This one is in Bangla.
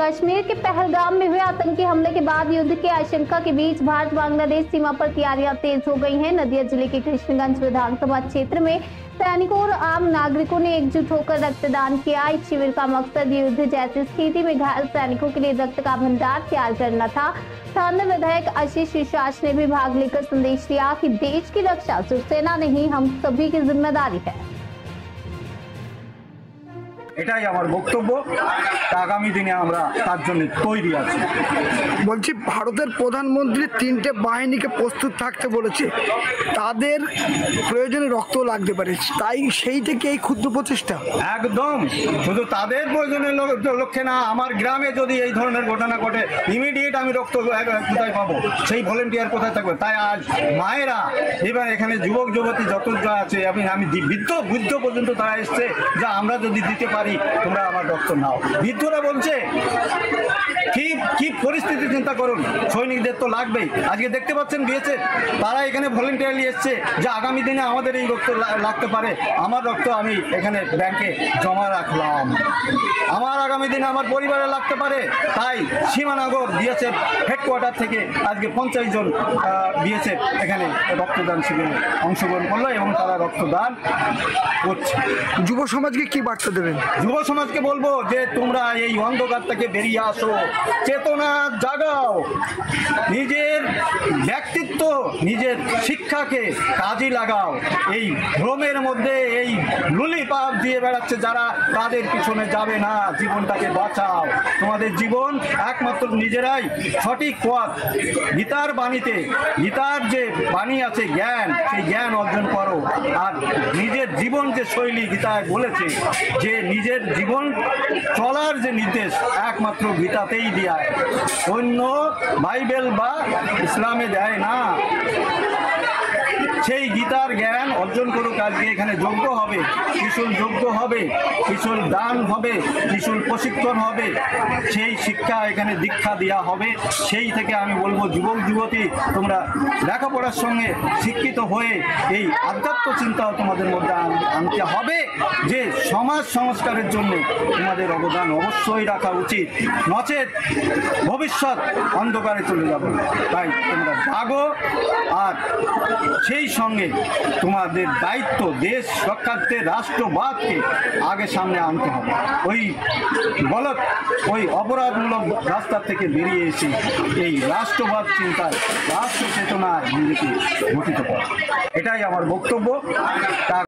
कश्मीर के पहलगाम में हुए आतंकी हमले के बाद युद्ध की आशंका के बीच भारत बांग्लादेश सीमा पर तैयारियां तेज हो गई हैं। नदिया जिले के कृष्णगंज विधानसभा क्षेत्र में सैनिकों और आम नागरिकों ने एकजुट होकर रक्तदान किया। इस शिविर का मकसद युद्ध जैसी स्थिति में घायल सैनिकों के लिए रक्त का भंडार तैयार करना था। स्थानीय विधायक आशीष विश्वास ने भी भाग लेकर संदेश दिया कि देश की रक्षा सिर्फ सेना नहीं, हम सभी की जिम्मेदारी है। এটাই আমার বক্তব্য। আগামী দিনে আমরা তার জন্য তৈরি আছি। বলছি, ভারতের প্রধানমন্ত্রী 3টে বাহিনীকে প্রস্তুত থাকতে বলেছে, তাদের প্রয়োজনে রক্ত লাগতে পারে, তাই সেই থেকে এই ক্ষুদ্র প্রচেষ্টা। একদম শুধু তাদের প্রয়োজনের লক্ষ্যে না, আমার গ্রামে যদি এই ধরনের ঘটনা ঘটে ইমিডিয়েট আমি রক্ত কোথায় পাবো, সেই ভলেন্টিয়ার কোথায় থাকবে। তাই আজ মায়েরা এবার এখানে যুবক যুবতী যত যা আছে আমি বৃদ্ধ পর্যন্ত তারা এসছে যে আমরা যদি দিতে পারি তোমরা আমার রক্ত নাও। বৃদ্ধরা বলছে কি পরিস্থিতি চিন্তা করুন, সৈনিকদের তো লাগবেই। আজকে দেখতে পাচ্ছেন বিএসএফ তারা এখানে ভলেন্টিয়ারলি এসছে যে আগামী দিনে আমাদের এই রক্ত লাগতে পারে, আমার রক্ত আমি এখানে ব্যাংকে জমা রাখলাম, আমার আগামী দিনে আমার পরিবারে লাগতে পারে। তাই সীমানগর বিএসএফ হেডকোয়ার্টার থেকে আজকে 50 জন বিএসএফ এখানে রক্তদান শিবিরে অংশগ্রহণ করলো এবং তারা রক্তদান করছে। যুব সমাজকে কি বার্তা দেবেন? যুব সমাজকে বলবো যে তোমরা এই অন্ধকার থেকে বেরিয়ে আসো, চেতনা জাগাও, নিজের ব্যক্তিত্ব নিজের শিক্ষাকে কাজে লাগাও। এই ভ্রমের মধ্যে এই লুলিপাপ দিয়ে বেড়াচ্ছে যারা, তাদের পিছনে যাবে না, জীবনটাকে বাঁচাও। তোমাদের জীবন একমাত্র নিজেরাই সঠিক পথ। গীতার বাণীতে, গীতার যে বাণী আছে জ্ঞান, সেই জ্ঞান অর্জন করো। আর নিজের জীবন যে শৈলী গীতায় বলেছে যে নিজের জীবন চলার যে নির্দেশ একমাত্র গীতাতেই দেয়, অন্য বাইবেল বা ইসলামে দেয় না। সেই গীতার জ্ঞান অর্জন করুক। আজকে এখানে যজ্ঞ হবে, ত্রিশূল যজ্ঞ হবে, ত্রিশূল দান হবে, ত্রিশূল প্রশিক্ষণ হবে, সেই শিক্ষা এখানে দীক্ষা দেওয়া হবে। সেই থেকে আমি বলবো যুবক যুবতী তোমরা লেখাপড়ার সঙ্গে শিক্ষিত হয়ে এই আধ্যাত্ম চিন্তাও তোমাদের মধ্যে আনতে হবে যে সমাজ সংস্কারের জন্য তোমাদের অবদান অবশ্যই রাখা উচিত, নচেত ভবিষ্যৎ অন্ধকারে চলে যাবে। তাই তোমরা জাগো, আর সেই সঙ্গে তোমাদের দায়িত্ব দেশ রক্ষার্থে রাষ্ট্রবাদকে আগে সামনে আনতে হবে। ওই অপরাধমূলক রাস্তা থেকে বেরিয়ে এসে এই রাষ্ট্রবাদ চিন্তায়, রাষ্ট্র চেতনায় নিজেকে গঠিত করা, এটাই আমার বক্তব্য।